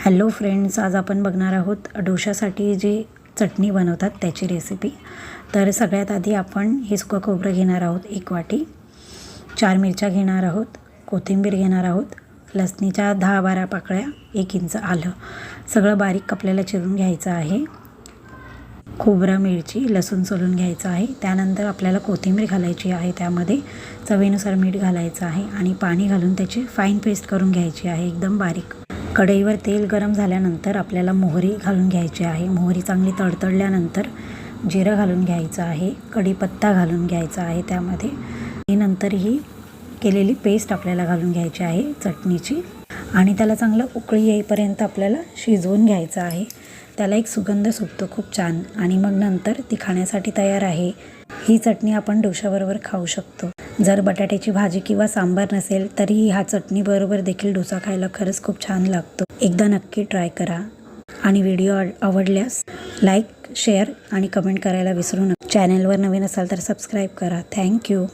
Hello friends, आज आपण बघणार आहोत डोशासाठी जी चटणी बनवतात त्याची रेसिपी। तर सगळ्यात आधी आपण हे सुकं खोबरं घेणार आहोत 1 वाटी, 4 मिरच्या घेणार आहोत, कोथिंबीर घेणार आहोत, लसणीच्या 10-12 पाकळ्या, 1 इंच आलं, सगळं बारीक आपल्याला चिरून घ्यायचं आहे। खोबरं, मिरची, लसूण सोलून घ्यायचं आहे। त्यानंतर आपल्याला कोथिंबीर घालायची आहे, त्यामध्ये चवीनुसार मीठ घालायचं आहे आणि पाणी घालून त्याची फाईन पेस्ट करून घ्यायची आहे, एकदम बारीक। कढईवर तेल गरम झाल्यानंतर आपल्याला मोहरी घालून घ्यायची आहे। मोहरी चांगली तडतडल्यानंतर जिरं घालून घ्यायचं आहे, कढीपत्ता घालून घ्यायचा आहे त्यामध्ये। नंतर ही केलेली पेस्ट आपल्याला घालून घ्यायची आहे चटणीची आणि त्याला चांगलं उकळी येईपर्यंत आपल्याला शिजवून घ्यायचं आहे। त्याला एक सुगंध सुटतो खूप छान आणि मग नंतर ती खाण्यासाठी तयार आहे। ही चटणी आपण डोशाबरोबर खाऊ शकतो। जर बटाट्याची भाजी किंवा सांबार नसेल तरी ह्या चटणीबरोबर देखील डोसा खायला खरंच खूप छान लागतो। एकदा नक्की ट्राय करा आणि व्हिडिओ आवडल्यास लाईक, शेअर आणि कमेंट करायला विसरू नका। चॅनलवर नवीन असाल तर सबस्क्राईब करा। थँक्यू।